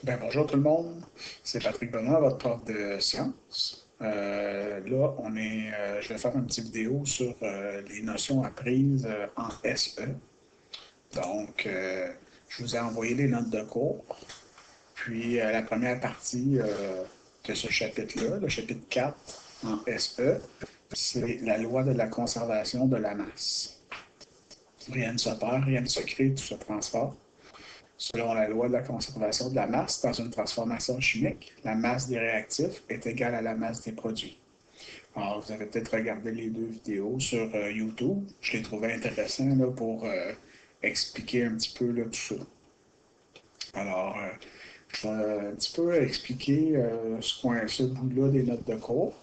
Bonjour tout le monde, c'est Patrick Benoît, votre prof de sciences. Là, je vais faire une petite vidéo sur les notions apprises en SE. Donc, je vous ai envoyé les notes de cours. Puis, la première partie de ce chapitre-là, le chapitre 4 en SE, c'est la loi de la conservation de la masse. Rien ne se perd, rien ne se crée, tout se transforme. Selon la loi de la conservation de la masse, dans une transformation chimique, la masse des réactifs est égale à la masse des produits. Alors, vous avez peut-être regardé les deux vidéos sur YouTube. Je les trouvais intéressants là, pour expliquer un petit peu là, tout ça. Alors, je vais un petit peu expliquer ce bout-là des notes de cours.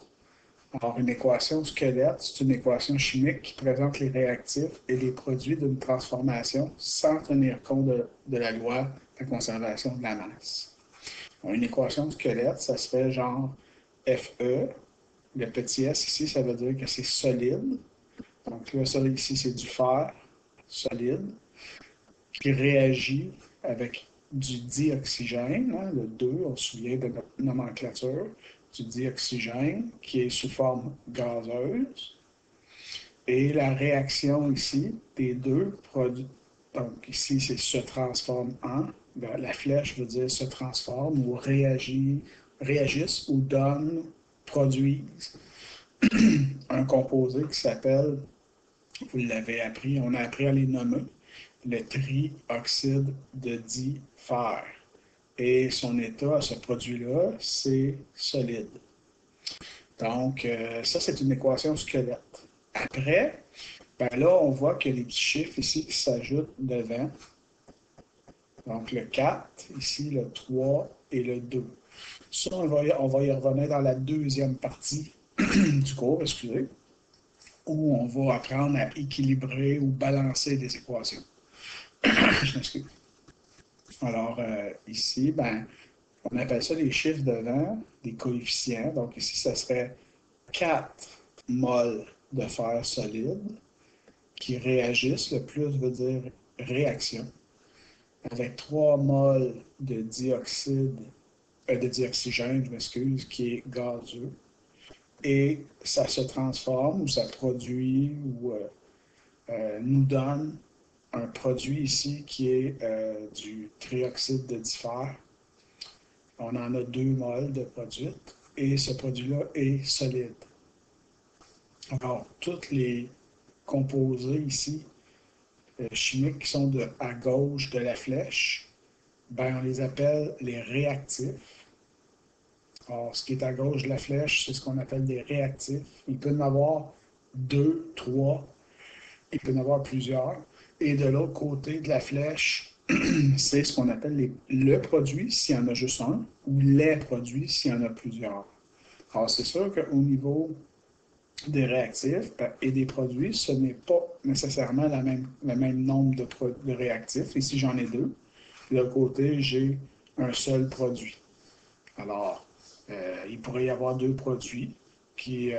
Alors, une équation squelette, c'est une équation chimique qui présente les réactifs et les produits d'une transformation sans tenir compte de la loi de la conservation de la masse. Donc, une équation squelette, ça serait genre FE. Le petit s ici, ça veut dire que c'est solide. Donc là, ça ici, c'est du fer solide qui réagit avec du dioxygène, hein, le 2, on se souvient de notre nomenclature, du dioxygène qui est sous forme gazeuse. Et la réaction ici des deux produits, donc ici c'est se transforme en, la flèche veut dire se transforme ou réagissent ou donnent, produisent un composé qui s'appelle, vous l'avez appris, on a appris à les nommer, le trioxyde de difer. Et son état à ce produit-là, c'est solide. Donc, ça, c'est une équation squelette. Après, là, on voit qu'il y a des petits chiffres ici qui s'ajoutent devant. Donc, le 4, ici, le 3 et le 2. Ça, on va y revenir dans la deuxième partie du cours, excusez, où on va apprendre à équilibrer ou balancer des équations. Je m'excuse. Alors, ici, on appelle ça les chiffres devant, des coefficients. Donc, ici, ça serait 4 moles de fer solide qui réagissent. Le plus veut dire réaction. Avec 3 moles de dioxygène, je m'excuse, qui est gazeux. Et ça se transforme ou ça produit ou nous donne un produit ici qui est du trioxyde de difer. On en a 2 moles de produit et ce produit-là est solide. Alors, tous les composés ici chimiques qui sont à gauche de la flèche, on les appelle les réactifs. Alors, ce qui est à gauche de la flèche, c'est ce qu'on appelle des réactifs. Il peut y en avoir 2, 3, il peut y en avoir plusieurs. Et de l'autre côté de la flèche, c'est ce qu'on appelle le produit, s'il y en a juste un, ou les produits, s'il y en a plusieurs. Alors, c'est sûr qu'au niveau des réactifs et des produits, ce n'est pas nécessairement le même nombre de réactifs. Ici, j'en ai 2. De l'autre côté, j'ai un seul produit. Alors, il pourrait y avoir 2 produits qui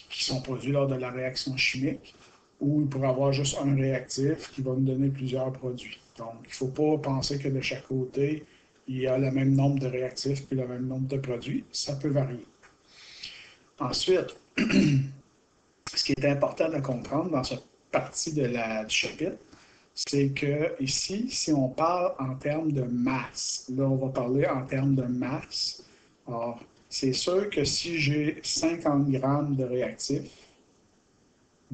sont produits lors de la réaction chimique, ou il pourrait y avoir juste un réactif qui va nous donner plusieurs produits. Donc, il ne faut pas penser que de chaque côté, il y a le même nombre de réactifs et le même nombre de produits. Ça peut varier. Ensuite, ce qui est important de comprendre dans cette partie du chapitre, c'est que ici, si on parle en termes de masse, là, on va parler en termes de masse. Alors, c'est sûr que si j'ai 50 grammes de réactifs,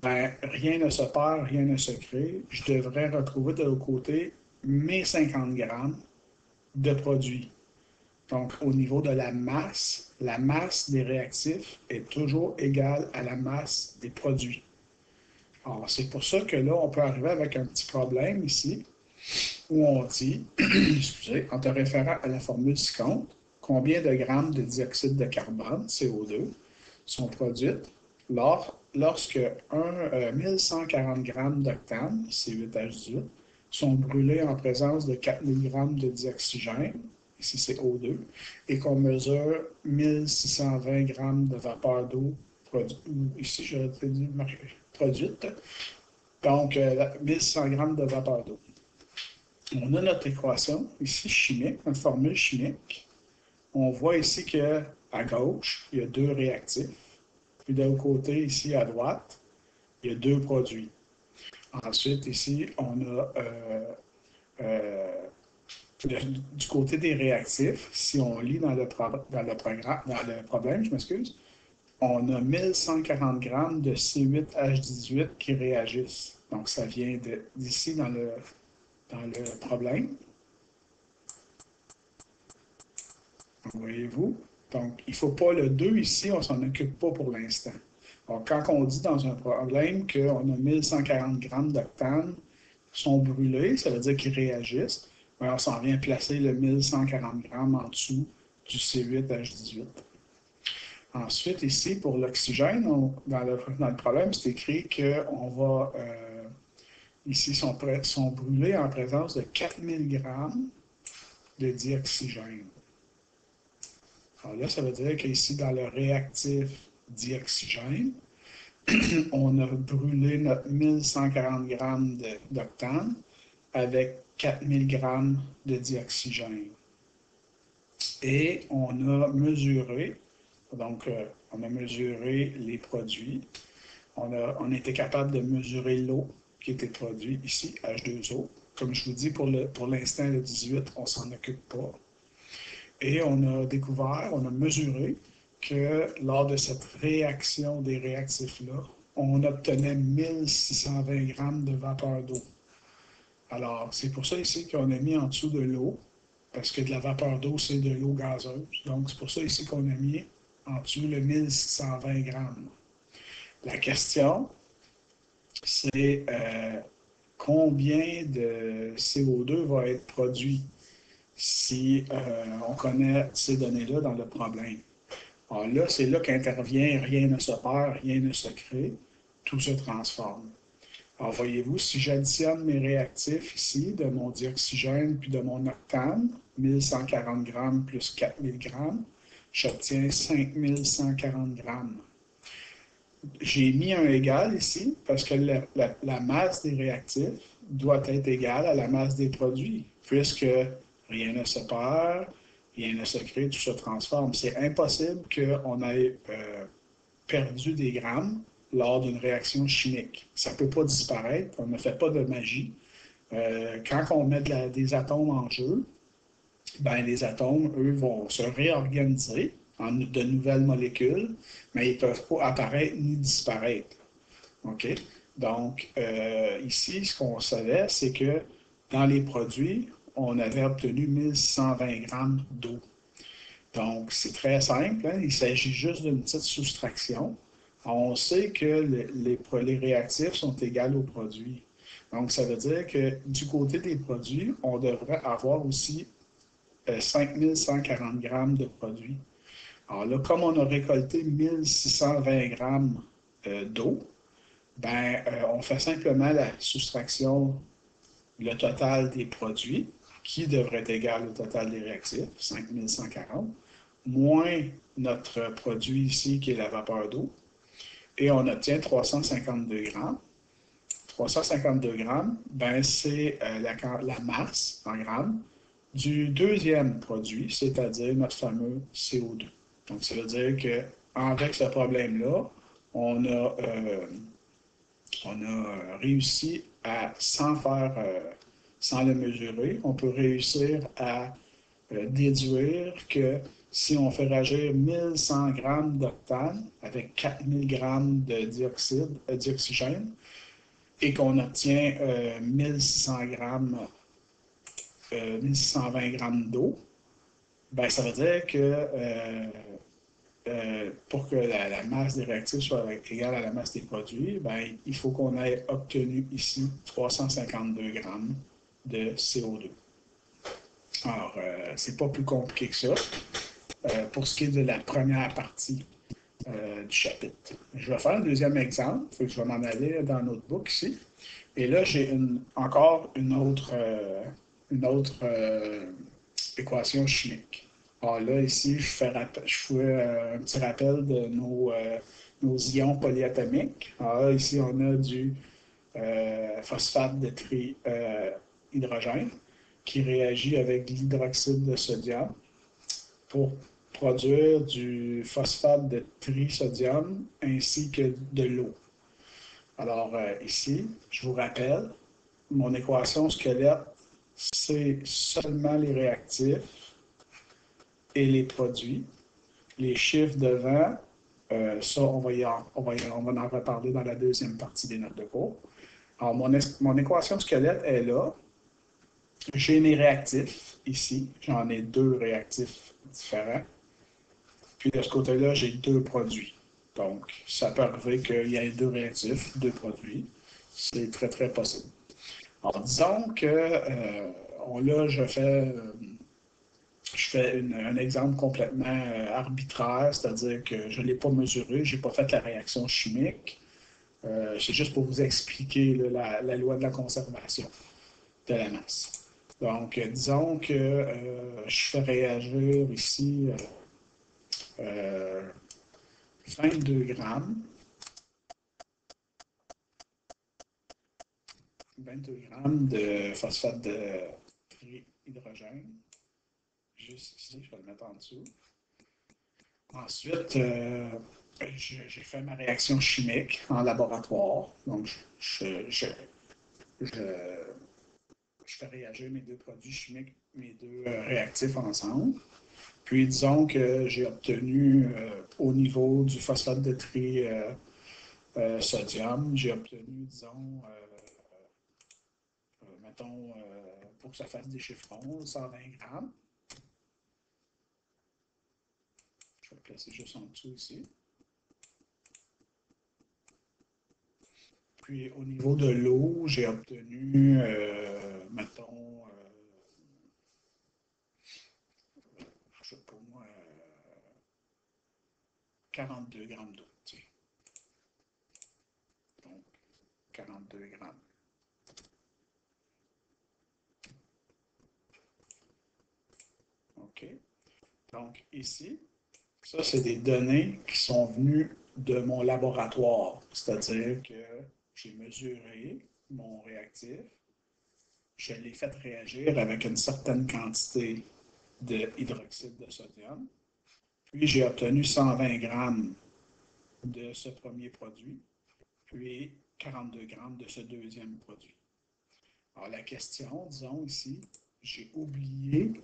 rien ne se perd, rien ne se crée. Je devrais retrouver de l'autre côté mes 50 grammes de produits. Donc, au niveau de la masse des réactifs est toujours égale à la masse des produits. Alors, c'est pour ça que là, on peut arriver avec un petit problème ici, où on dit, excusez, en te référant à la formule ci-contre, combien de grammes de dioxyde de carbone, CO2, sont produites lorsque 1140 grammes d'octane, C8H18, sont brûlés en présence de 4000 grammes de dioxygène, ici c'est O2, et qu'on mesure 1620 grammes de vapeur d'eau ici j'aurais dit produite, donc 1600 grammes de vapeur d'eau. On a notre équation ici chimique, notre formule chimique. On voit ici qu'à gauche, il y a 2 réactifs. Puis de l'autre côté, ici à droite, il y a 2 produits. Ensuite, ici, on a du côté des réactifs, si on lit dans le problème, je m'excuse, on a 1140 grammes de C8H18 qui réagissent. Donc, ça vient d'ici dans le problème. Voyez-vous? Donc, il ne faut pas le 2 ici, on ne s'en occupe pas pour l'instant. Donc, quand on dit dans un problème qu'on a 1140 grammes d'octane qui sont brûlés, ça veut dire qu'ils réagissent. On s'en vient placer le 1140 grammes en dessous du C8H18. Ensuite, ici, pour l'oxygène, dans le problème, c'est écrit qu'on va, ici, sont brûlés en présence de 4000 grammes de dioxygène. Alors là, ça veut dire qu'ici, dans le réactif dioxygène, on a brûlé notre 1140 grammes d'octane avec 4000 grammes de dioxygène. Et on a mesuré, donc on a mesuré les produits. On était capable de mesurer l'eau qui était produite ici, H2O. Comme je vous dis, pour l'instant, le 18, on ne s'en occupe pas. Et on a découvert, on a mesuré que lors de cette réaction des réactifs-là, on obtenait 1620 grammes de vapeur d'eau. Alors, c'est pour ça ici qu'on a mis en dessous de l'eau, parce que de la vapeur d'eau, c'est de l'eau gazeuse. Donc, c'est pour ça ici qu'on a mis en dessous le 1620 grammes. La question, c'est combien de CO2 va être produit si on connaît ces données-là dans le problème. Alors là, c'est là qu'intervient rien ne se perd, rien ne se crée, tout se transforme. Alors voyez-vous, si j'additionne mes réactifs ici, de mon dioxygène puis de mon octane, 1140 grammes plus 4000 grammes, j'obtiens 5140 grammes. J'ai mis un égal ici parce que la masse des réactifs doit être égale à la masse des produits, puisque rien ne se perd, rien ne se crée, tout se transforme. C'est impossible qu'on ait perdu des grammes lors d'une réaction chimique. Ça ne peut pas disparaître, on ne fait pas de magie. Quand on met des atomes en jeu, ben, les atomes, eux, vont se réorganiser en de nouvelles molécules, mais ils ne peuvent pas apparaître ni disparaître. OK? Donc, ici, ce qu'on savait, c'est que dans les produits, on avait obtenu 1620 grammes d'eau. Donc, c'est très simple, hein? Il s'agit juste d'une petite soustraction. On sait que les réactifs sont égaux aux produits. Donc, ça veut dire que du côté des produits, on devrait avoir aussi 5140 grammes de produits. Alors là, comme on a récolté 1620 grammes d'eau, ben, on fait simplement la soustraction, le total des produits, qui devrait être égal au total des réactifs, 5140, moins notre produit ici, qui est la vapeur d'eau, et on obtient 352 grammes. 352 grammes, ben, c'est la masse en grammes du deuxième produit, c'est-à-dire notre fameux CO2. Donc, ça veut dire qu'avec ce problème-là, on a réussi à, sans le mesurer, on peut réussir à déduire que si on fait réagir 1100 grammes d'octane avec 4000 grammes de dioxygène et qu'on obtient 1600 grammes 1620 grammes d'eau, ben, ça veut dire que pour que la masse des réactifs soit égale à la masse des produits, ben, il faut qu'on ait obtenu ici 352 grammes de CO2. Alors, c'est pas plus compliqué que ça pour ce qui est de la première partie du chapitre. Je vais faire un deuxième exemple, je vais m'en aller dans notre book ici. Et là, j'ai encore une autre équation chimique. Alors là, ici, je fais un petit rappel de nos ions polyatomiques. Alors là, ici, on a du phosphate de trihydrogène. qui réagit avec l'hydroxyde de sodium pour produire du phosphate de trisodium ainsi que de l'eau. Alors ici, je vous rappelle, mon équation squelette, c'est seulement les réactifs et les produits. Les chiffres devant, ça, on va en reparler dans la deuxième partie des notes de cours. Alors, mon équation squelette est là. J'ai mes réactifs ici. J'en ai deux réactifs différents. Puis de ce côté-là, j'ai deux produits. Donc, ça peut arriver qu'il y ait deux réactifs, deux produits. C'est très, très possible. Alors, disons que là, je fais un exemple complètement arbitraire, c'est-à-dire que je ne l'ai pas mesuré, je n'ai pas fait la réaction chimique. C'est juste pour vous expliquer là, la loi de la conservation de la masse. Donc, disons que je fais réagir ici 22 grammes. 22 grammes de phosphate de trihydrogène. Juste ici, je vais le mettre en dessous. Ensuite, j'ai fait ma réaction chimique en laboratoire. Donc, je fais réagir mes deux produits chimiques, mes deux réactifs ensemble. Puis, disons que j'ai obtenu au niveau du phosphate de trisodium, j'ai obtenu, disons, mettons, pour que ça fasse des chiffrons, 120 grammes. Je vais le placer juste en dessous ici. Puis au niveau de l'eau, j'ai obtenu, mettons, je sais pas moi, 42 grammes d'eau. Donc, 42 grammes. OK. Donc, ici, ça, c'est des données qui sont venues de mon laboratoire. C'est-à-dire que j'ai mesuré mon réactif, je l'ai fait réagir avec une certaine quantité de hydroxyde de sodium, puis j'ai obtenu 120 grammes de ce premier produit, puis 42 grammes de ce deuxième produit. Alors la question, disons ici, j'ai oublié,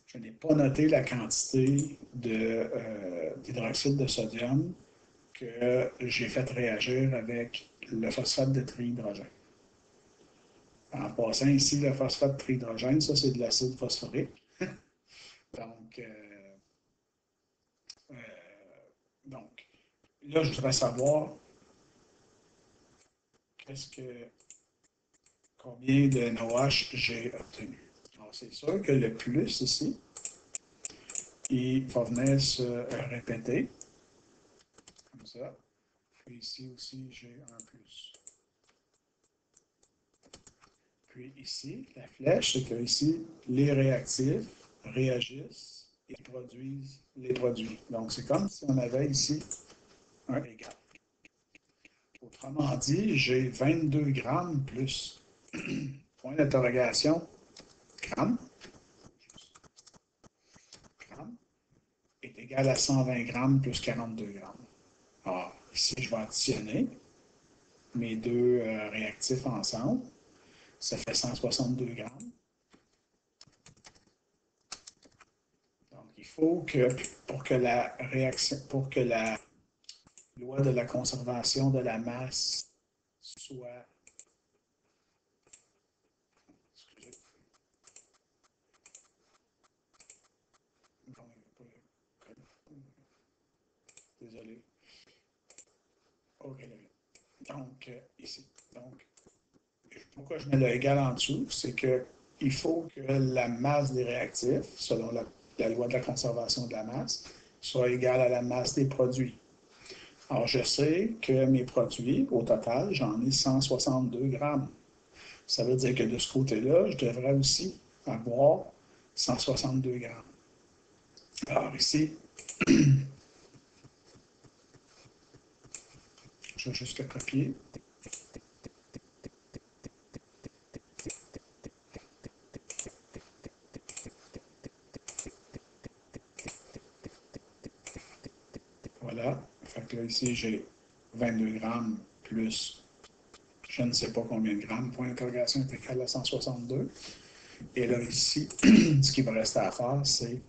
je n'ai pas noté la quantité d'hydroxyde de sodium que j'ai fait réagir avec le phosphate de trihydrogène. En passant ici, le phosphate de trihydrogène, ça c'est de l'acide phosphorique. Donc, euh, donc, là, je voudrais savoir combien de NOH j'ai obtenu. Alors, c'est sûr que le plus ici, il va venir se répéter, comme ça. Puis ici aussi, j'ai un plus. Puis ici, la flèche, c'est que ici, les réactifs réagissent et produisent les produits. Donc, c'est comme si on avait ici un égal. Autrement dit, j'ai 22 grammes plus, point d'interrogation, grammes, est égal à 120 grammes plus 42 grammes. Alors, ici, je vais additionner mes deux réactifs ensemble. Ça fait 162 grammes. Donc, il faut que, pour que la loi de la conservation de la masse soit. Excusez. Désolé. OK. Donc, ici. Donc, pourquoi je mets le égal en dessous? C'est qu'il faut que la masse des réactifs, selon la loi de la conservation de la masse, soit égale à la masse des produits. Alors, je sais que mes produits, au total, j'en ai 162 grammes. Ça veut dire que de ce côté-là, je devrais aussi avoir 162 grammes. Alors ici, je vais juste le copier. Voilà. Fait que là, ici, j'ai 22 grammes plus je ne sais pas combien de grammes. Point d'interrogation est égal à 162. Et là, ici, ce qui va rester à faire, c'est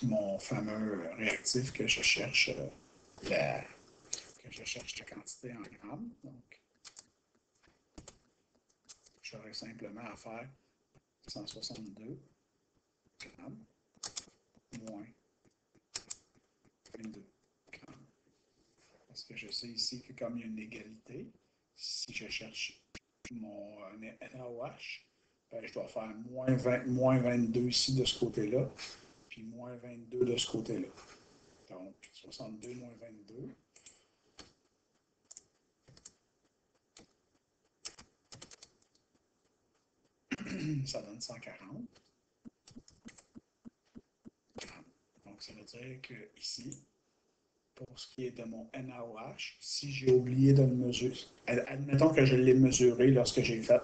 mon fameux réactif que je cherche la quantité en grammes. Donc, j'aurai simplement à faire 162 grammes moins 22 grammes. Parce que je sais ici que comme il y a une égalité, si je cherche mon NaOH, ben, je dois faire moins 22 ici de ce côté-là, puis moins 22 de ce côté-là. Donc, 62 moins 22. Ça donne 140. Donc, ça veut dire que ici, pour ce qui est de mon NaOH, si j'ai oublié de le mesurer, admettons que je l'ai mesuré lorsque j'ai fait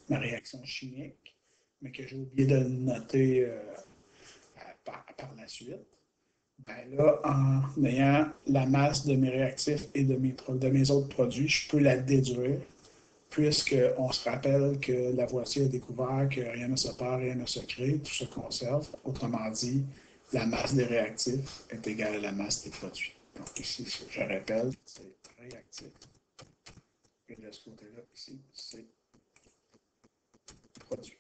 ma réaction chimique, mais que j'ai oublié de le noter par la suite, ben là, en ayant la masse de mes réactifs et de mes autres produits, je peux la déduire, puisqu'on se rappelle que Lavoisier a découvert que rien ne se perd, rien ne se crée, tout se conserve. Autrement dit, la masse des réactifs est égale à la masse des produits. Donc ici, je rappelle, c'est réactif. Et de ce côté-là, ici, c'est produit.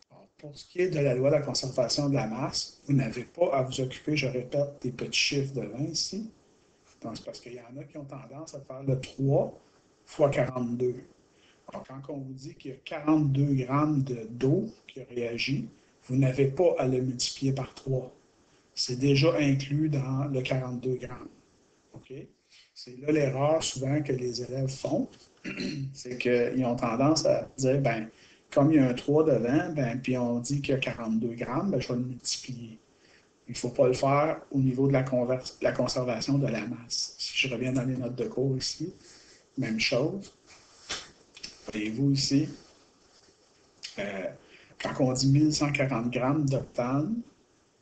Alors, pour ce qui est de la loi de la conservation de la masse, vous n'avez pas à vous occuper, je répète, des petits chiffres de 20 ici. Donc, c'est parce qu'il y en a qui ont tendance à faire le 3 fois 42. Alors, quand on vous dit qu'il y a 42 grammes d'eau qui réagit, vous n'avez pas à le multiplier par 3. C'est déjà inclus dans le 42 grammes. OK? C'est là l'erreur souvent que les élèves font, c'est qu'ils ont tendance à dire, ben, comme il y a un 3 devant, ben, puis on dit qu'il y a 42 grammes, ben, je vais le multiplier. Il ne faut pas le faire au niveau de la conservation de la masse. Si je reviens dans les notes de cours ici, même chose. Voyez-vous ici, quand on dit 1140 grammes d'octane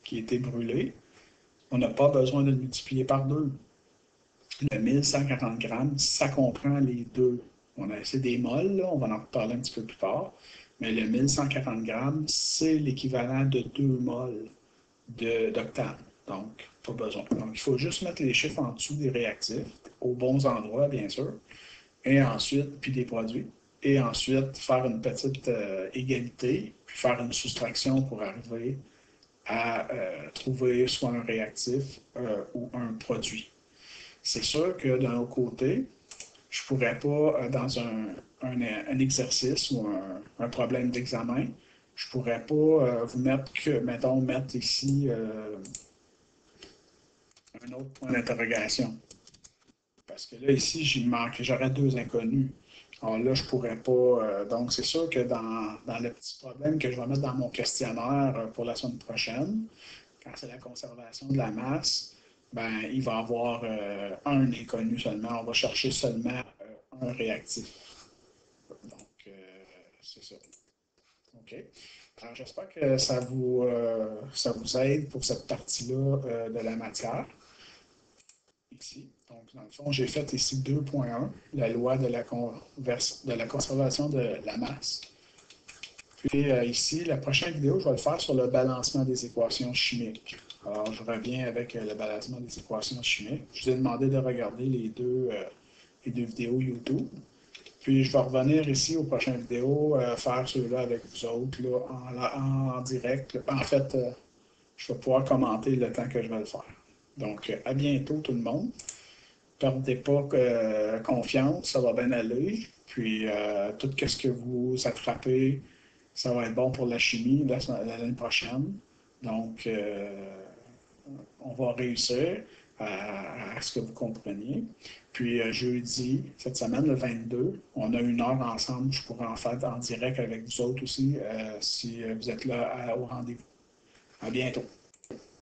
qui a été brûlé, on n'a pas besoin de le multiplier par 2. Le 1140 grammes, ça comprend les deux. C'est des moles, là, on va en reparler un petit peu plus tard. Mais le 1140 grammes, c'est l'équivalent de 2 moles d'octane. Donc, pas besoin. Donc, il faut juste mettre les chiffres en dessous des réactifs, aux bons endroits, bien sûr. Et ensuite, puis des produits. Et ensuite, faire une petite égalité, puis faire une soustraction pour arriver à trouver soit un réactif ou un produit. C'est sûr que d'un autre côté, je ne pourrais pas, dans un exercice ou un problème d'examen, je ne pourrais pas vous mettre que, mettons, mettre ici un autre point d'interrogation. Parce que là, ici, j'aurais 2 inconnus. Alors là, je ne pourrais pas. Donc, c'est sûr que dans le petit problème que je vais mettre dans mon questionnaire pour la semaine prochaine, quand c'est la conservation de la masse, ben, il va y avoir un inconnu seulement. On va chercher seulement un réactif. Donc, c'est ça. OK. Alors, j'espère que ça vous aide pour cette partie-là de la matière. Ici. Donc, dans le fond, j'ai fait ici 2.1, la loi de la conservation de la masse. Puis ici, la prochaine vidéo, je vais le faire sur le balancement des équations chimiques. Alors, je reviens avec le balancement des équations chimiques. Je vous ai demandé de regarder les deux vidéos YouTube. Puis, je vais revenir ici aux prochaines vidéos, faire ceux-là avec vous autres là, en direct. En fait, je vais pouvoir commenter le temps que je vais le faire. Donc, à bientôt tout le monde. Perdez pas confiance, ça va bien aller. Puis, tout ce que vous attrapez, ça va être bon pour la chimie l'année prochaine. Donc, on va réussir à ce que vous compreniez. Puis, jeudi, cette semaine, le 22, on a 1 heure ensemble. Je pourrais en faire en direct avec vous autres aussi si vous êtes là au rendez-vous. À bientôt.